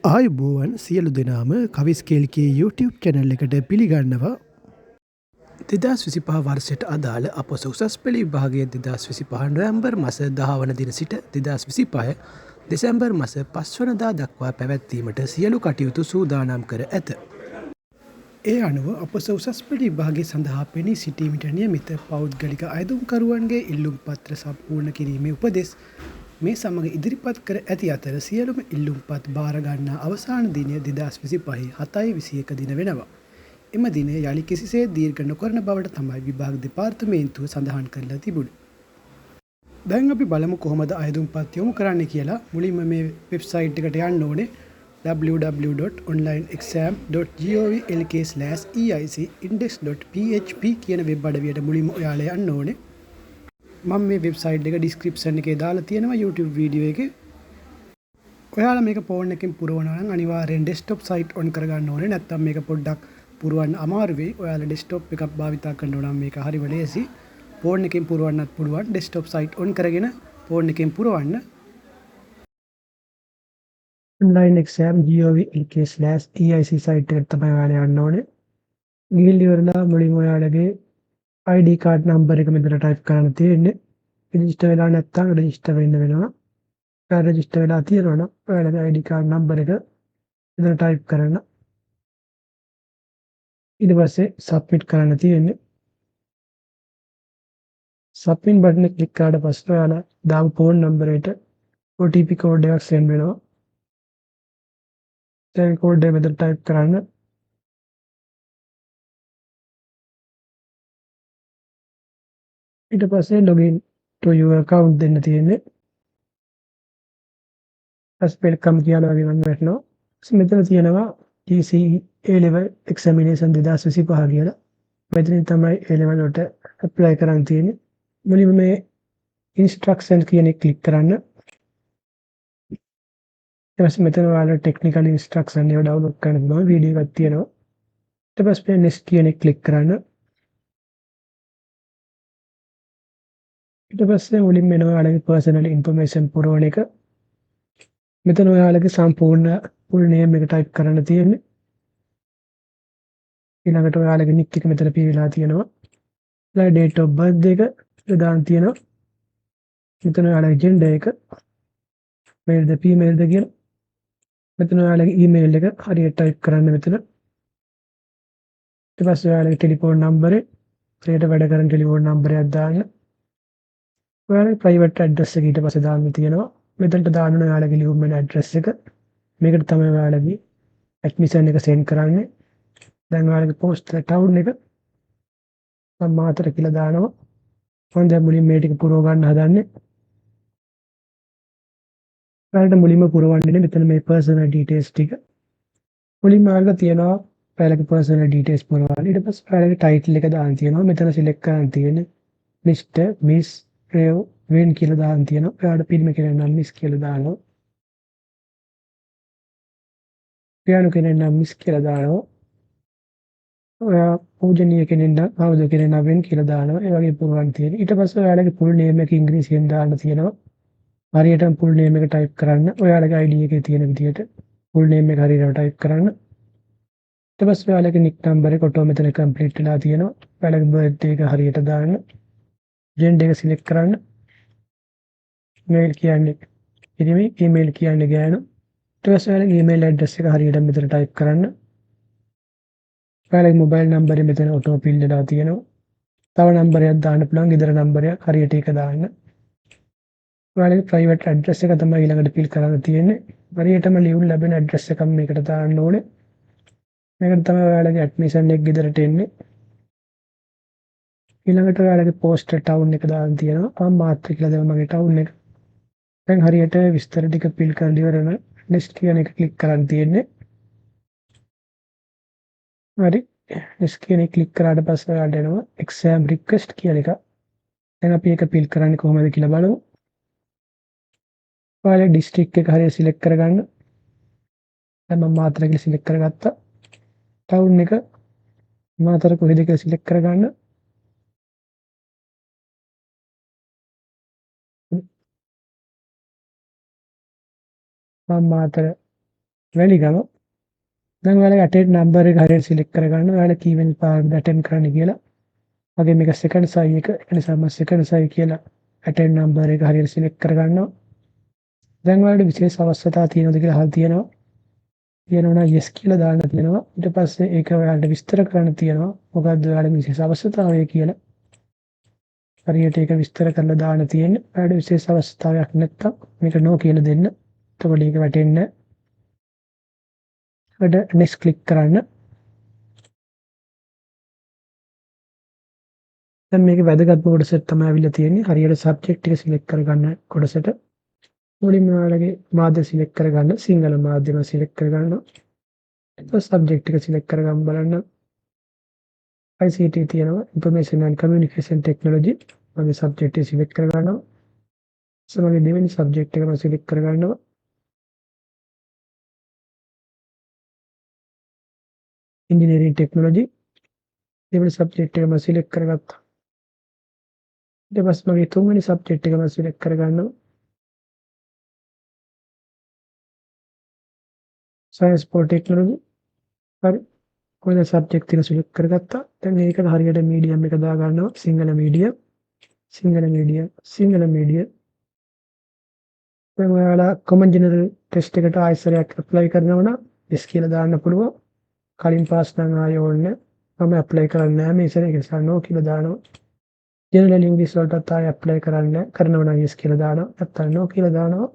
ආයුබෝවන් සියලු දෙනාම කවිස්කේල්කේ YouTube චැනල් එකට පිළිගන්නවා. 2025 වර්ෂයට අදාළ අපොස උසස් පෙළ විභාගය 2025 නොවැම්බර් මස 10 වන දින සිට 2025 දෙසැම්බර් මස 5 වනදා දක්වා පැවැත්වීමට සියලු කටයුතු සූදානම් කර ඇත. ඒ අනුව අපොස උසස් පෙළ විභාගය සඳහා පෙනී සිටීමට නියමිත පෞද්ගලික අයදුම්කරුවන්ගේ ඉල්ලුම් පත්‍ර සම්පූර්ණ කිරීමේ උපදෙස් මේ සමග ඉදිරිපත් කර ඇති අතර සියලුම ඉල්ලුම්පත් භාරගන්නා අවසාන දිනය 2025 7/21 දින වෙනවා. එම දිනය යළි කිසිසේත් දීර්ඝ නොකරන බවට තමයි විභාග දෙපාර්තමේන්තුව සඳහන් කරලා තිබුණේ. දැන් අපි බලමු කොහොමද අයදුම්පත් යොමු කරන්න කියලා. මුලින්ම මේ වෙබ්සයිට් එකට යන්න ඕනේ www.onlineexam.golk/eicindex.php කියන වෙබ් අඩවියට මුලින්ම ඔයාලා යන්න ඕනේ. මම මේ වෙබ්සයිට් එක ඩිස්ක්‍රිප්ෂන් එකේ දාලා තියෙනවා YouTube වීඩියෝ එකේ. ඔයාලා මේක ෆෝන් එකෙන් පුරවනවා නම් අනිවාර්යෙන් ඩෙස්ක්ටොප් සයිට් ඔන් කරගන්න ඕනේ. නැත්නම් මේක පොඩ්ඩක් පුරවන්න අමාරු වෙයි. ඔයාලා ඩෙස්ක්ටොප් එකක් භාවිතා කරනවා නම් මේක හරිම ලේසි. ෆෝන් එකෙන් පුරවන්නත් පුළුවන්. ඩෙස්ක්ටොප් සයිට් ඔන් කරගෙන ෆෝන් එකෙන් පුරවන්න. onlineexam.golk/eic සයිට් එකට තමයි ඔයාලා යන්න ඕනේ. ගිහින් ඉවරලා මුලින්ම ඔයාලගේ ID කාඩ් නම්බර එක මෙතන ටයිප් කරන්න තියෙන්නේ. රෙජිස්ටර් වෙලා නැත්නම් රෙජිස්ටර් වෙන්න වෙනවා. ඔයා රෙජිස්ටර් වෙලා තියෙනවා නම් ඔයාලගේ ID කාඩ් නම්බර එක මෙතන ටයිප් කරන්න. ඊට පස්සේ සබ්මිට් කරන්න තියෙන්නේ. සබ්මිට් බටන් එක ක්ලික් කරාට පස්සේ ඔයාලා දාපු ෆෝන් නම්බරයට OTP කෝඩ් එකක් සෙන්ඩ් වෙනවා. ඒ කෝඩ් එක මෙතන ටයිප් කරන්න. ඊට පස්සේ login to your account දෙන්න තියෙන්නේ. වෙල්කම් කියලා වගේ මම වැටෙනවා. මෙතන තියෙනවා GCE A level examination 2025 කියලා. මෙතනින් තමයි A level වලට apply කරන්න තියෙන්නේ. මුලින්ම මේ instruction කියන එක ක්ලික් කරන්න. ඊට පස්සේ මෙතන ඔයාලා technical instruction එක download කරන්න පුළුවන් වීඩියෝ එකක් තියෙනවා. ඊට පස්සේ next කියන එක ක්ලික් කරන්න. ඊට පස්සේ මුලින්ම එනවා ඔයාලගේ personal information පුරවන එක. මෙතන ඔයාලගේ සම්පූර්ණ full name එක type කරන්න තියෙන්නේ. ඊළඟට ඔයාලගේ nick එක මෙතන පියවිලා තියෙනවා. ඊළඟ date of birth එක දාන්න තියෙනවා. මෙතන ඔයාලගේ gender එක male ද female ද කියලා. මෙතන ඔයාලගේ email එක හරියට type කරන්න මෙතන. ඊට පස්සේ ඔයාලගේ telephone number එක ඒකට වැඩ කරන telephone number එකක් දාන්න. ඔයාලගේ private address එක ඊට පස්සේ දාන්න තියෙනවා. මෙතනට දාන්න ඕන ඔයාලගේ ලියුම්මන address එක. මේකට තමයි ඔයාලගේ admission එක send කරන්නේ. දැන් ඔයාලගේ postal town එක මම මාතර කියලා දානවා. මම දැන් මුලින් මේ ටික පුරව ගන්න හදන්නේ. ඔයාලට මුලින්ම පුරවන්නේ මෙතන මේ personal details ටික. මුලින්ම ඔයාලට තියෙනවා ඔයාලගේ personal details පුරවන්න. ඊට පස්සේ ඔයාලගේ title එක දාන්න තියෙනවා. මෙතන select කරන්න තියෙන්නේ Mr. Miss Rev Wen කියලා දාන්න තියෙනවා. ඔයාලට පිළිම කෙනෙක් නම් Miss කියලා දානවා. පියාණු කෙනෙක් නම් Miss කියලා දානවා. ඔයා පූජනීය කෙනෙක් නම් කවුද කෙනෙක් නම් Wen කියලා දානවා. ඒ වගේ පුරවන්න තියෙනවා. ඊට පස්සේ ඔයාලගේ full name එක ඉංග්‍රීසියෙන් දාන්න තියෙනවා. හරියටම full name එක type කරන්න. ඔයාලගේ ID එකේ තියෙන විදිහට full name එක හරියට type කරන්න. ඊට පස්සේ ඔයාලගේ nick number එක ඔටෝ මෙතන complete වෙලා තියෙනවා. ඔයාලගේ birthday එක හරියට දාන්න. gender එක select කරන්න. mail කියන්නේ පිරිමි, email කියන්නේ ගෑනු. ඊට පස්සේ ඔයාලගේ email address එක හරියට මෙතන type කරන්න. ඔයාලගේ mobile number එක මෙතන ඔටෝ fill වෙලා තියෙනවා. තව number එකක් දාන්න පුළුවන්. ගෙදර number එක හරියට ඒක දාන්න. ඔයාලගේ private address එක තමයි ඊළඟට fill කරන්න තියෙන්නේ. හරියටම ලියුම් ලැබෙන address එකක් මේකට දාන්න ඕනේ. මේකට තමයි ඔයාලගේ admission එක ගෙදරට එන්නේ. ඊළඟට ඔයාලගේ postal town එක දාන්න තියෙනවා. මම මාත්‍ර කියලා දෙමු මගේ town එක. දැන් හරියට විස්තර ටික fill කරලා ඉවර වෙන next කියන එක click කරන්න තියෙන්නේ. හරි. next කියන එක click කරාට පස්සේ ඔයාලට එනවා exam request කියන එක. දැන් අපි ඒක fill කරන්නේ කොහොමද කියලා බලමු. ඔයාලගේ district එක හරියට select කරගන්න. දැන් මම මාතර කියලා select කරගත්තා. town එක මාතර කොහෙද කියලා select කරගන්න. මම මාතර වැලිගම. දැන් ඔයාලගේ අටෙන්ඩ් නම්බර් එක හරියට සිලෙක්ට් කරගන්න. ඔයාලා කීවෙනි පාරද අටෙන්ඩ් කරන්න කියලා. වගේ මේක සෙකන්ඩ් සයි එක. ඒ නිසා මම සෙකන්ඩ් සයි කියලා අටෙන්ඩ් නම්බර් එක හරියට සිලෙක්ට් කරගන්නවා. දැන් ඔයාලට විශේෂ අවශ්‍යතා තියෙනවද කියලා අහලා තියෙනවා. තියෙනවා නම් yes කියලා දාන්න තියෙනවා. ඊට පස්සේ ඒක ඔයාලට විස්තර කරන්න තියෙනවා. මොකද්ද ඔයාලගේ විශේෂ අවශ්‍යතාවය කියලා. හරියට ඒක විස්තර කරලා දාන්න තියෙන්නේ. ඔයාලට විශේෂ අවශ්‍යතාවයක් නැත්තම් මේක no කියලා දෙන්න. එතකොට ඒක වැටෙන්නේ නැහැ. ඊට next click කරන්න. දැන් මේකේ වැදගත් කොටසක් තමයි අවිල්ලා තියෙන්නේ. හරියට subject එක select කරගන්න කොටසට මුලින්ම ඔයාලගේ මාධ්‍ය select කරගන්න. සිංහල මාධ්‍යම select කරගන්න. ඊට subject එක select කරගන්න බලන්න. ICT තියෙනවා information and communication technology. මගේ subject එක select කරගන්නවා. මගේ දෙවෙනි subject එක මම select කරගන්නවා. engineering technology. දෙවෙනි subject එක මම select කරගත්තා. ඊට පස්සේ මගේ තුන්වෙනි subject එක මම select කරගන්නවා. science for technology. හරි. කොහෙද subject එක select කරගත්තා. දැන් මේකට හරියට medium එක දා ගන්නවා. සිංහල medium. සිංහල medium. දැන් ඔයාලා common general test එකට ආයෙසරයක් apply කරනවා නම් yes කියලා දාන්න පුළුවන්. කලින් පාස් නම් ආයෙ ඕනේ. මම apply කරන්නේ නැහැ. මේ සැරේ ඒක no කියලා දානවා. general english වලටත් ආයෙ apply කරනවා නම් yes කියලා දානවා. නැත්නම් no කියලා දානවා.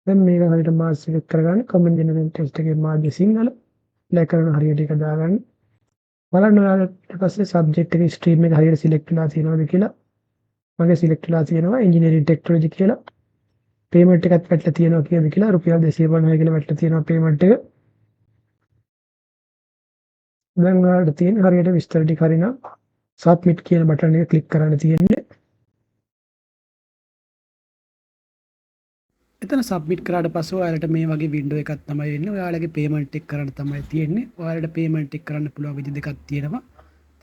දැන් මේක හරියට මාස් select කරගන්න common general test එකේ මාධ්‍ය සිංහල apply කරන හරියට ඒක දාගන්න. බලන්න ඔයාලට ඊට පස්සේ subject එකේ stream එක හරියට select වෙලා තියෙනවද කියලා. මගේ select වෙලා තියෙනවා engineering technology කියලා. payment එකත් වැටලා තියෙනවා කියලාද කියලා රුපියල් 250 කියලා වැටලා තියෙනවා payment එක. දැන් ඔයාලට තියෙන හරියට විස්තර ටික හරිනම් submit කියන බටන් එක ක්ලික් කරන්න තියෙන්නේ. එතන submit කරාට පස්සේ ඔයාලට මේ වගේ window එකක් තමයි එන්නේ. ඔයාලගේ payment එක කරන්න තමයි තියෙන්නේ. ඔයාලට payment එක කරන්න පුළුවන් විදි දෙකක් තියෙනවා.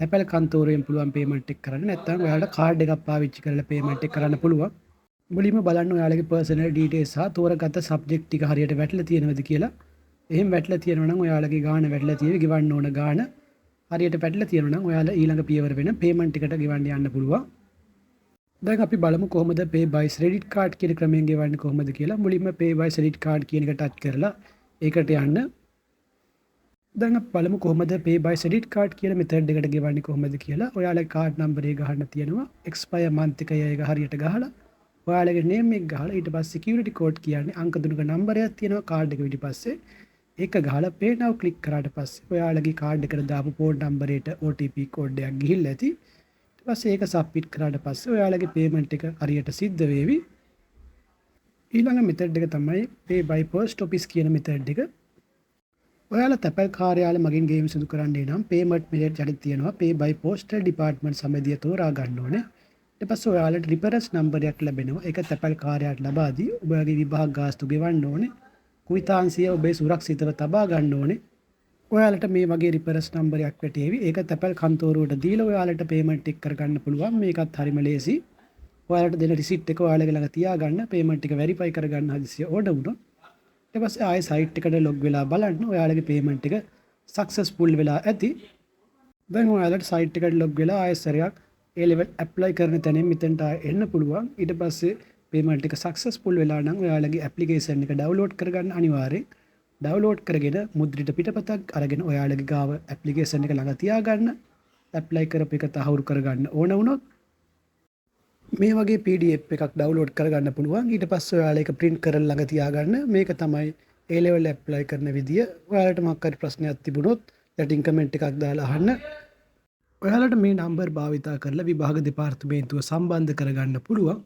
තැපැල් කන්තෝරයෙන් පුළුවන් payment එක කරන්න. නැත්නම් ඔයාලට card එකක් පාවිච්චි කරලා payment එක කරන්න පුළුවන්. මුලින්ම බලන්න ඔයාලගේ personal details සහ තෝරගත්ත subject ටික හරියට වැටලා තියෙනවද කියලා. එහෙම වැටලා තියෙනවා නම් ඔයාලගේ ගාණ වැටලා තියෙවි ගෙවන්න ඕන ගාණ හරියට වැටලා තියෙනවා නම් ඔයාලා ඊළඟ පියවර වෙන payment එකට ගෙවන්න යන්න පුළුවන්. දැන් අපි බලමු කොහොමද pay by credit card කියන ක්‍රමයෙන් ගෙවන්නේ කොහොමද කියලා. මුලින්ම pay by credit card කියන එක ටච් කරලා ඒකට යන්න. දැන් අපි බලමු කොහොමද pay by credit card කියන method එකට ගෙවන්නේ කොහොමද කියලා. ඔයාලගේ card number එක ගහන්න තියෙනවා. expire month එක ඒක හරියට ගහලා ඔයාලගේ name එක ගහලා ඊට පස්සේ security code කියන්නේ අංක 3ක නම්බරයක් තියෙනවා card එක පිටිපස්සේ. ඒක ගහලා pay now click කරාට පස්සේ ඔයාලගේ card එකට දාපු phone number එකට OTP code එකක් ගිහිල්ලා ඇති. ඊට පස්සේ ඒක submit කරාට පස්සේ ඔයාලගේ payment එක හරියට සිද්ධ වෙවි. ඊළඟ method එක තමයි pay by post office කියන method එක. ඔයාලා තැපැල් කාර්යාලය මගින් ගේම් සිදු කරන්නේ නම් payment method යටි තියෙනවා pay by postal department සමගිය තෝරා ගන්න ඕනේ. ඊට පස්සේ ඔයාලට reference number එකක් ලැබෙනවා. ඒක තැපැල් කාර්යාලයට ලබා දී ඔබගේ විභාග ගාස්තු ගෙවන්න ඕනේ. කුයිතාන්සිය ඔබේ සුරක්ෂිතව තබා ගන්න ඕනේ. ඔයාලට මේ වගේ reference number එකක් වැටේවි. ඒක තැපැල් කන්තෝරුවට දීලා ඔයාලට payment එක කරගන්න පුළුවන්. මේකත් හරිම ලේසි. ඔයාලට දෙන receipt එක ඔයාලගේ ළඟ තියාගන්න payment එක verify කරගන්න හදිසිය ඕන වුණොත් ඊට පස්සේ ආයෙ site එකට log වෙලා බලන්න ඔයාලගේ payment එක successful වෙලා ඇති. දැන් ඔයාලට site එකට log වෙලා ආයෙ සැරයක් A level apply කරන තැනින් මෙතනට එන්න පුළුවන්. ඊට පස්සේ payment එක successful වෙලා නම් ඔයාලගේ application එක download කරගන්න අනිවාර්යෙන්. download කරගෙන මුද්‍රිත පිටපතක් අරගෙන ඔයාලගේ ගාව application එක ළඟ තියාගන්න. apply කරපු එක තහවුරු කරගන්න ඕන වුණොත් මේ වගේ PDF එකක් download කරගන්න පුළුවන්. ඊට පස්සේ ඔයාලා ඒක print කරලා ළඟ තියාගන්න. මේක තමයි A level apply කරන විදිය. ඔයාලට මොකක් හරි ප්‍රශ්නයක් තිබුණොත් යටින් comment එකක් දාලා අහන්න. ඔයාලට මේ නම්බර් භාවිතා කරලා විභාග දෙපාර්තමේන්තුව සම්බන්ධ කරගන්න පුළුවන්.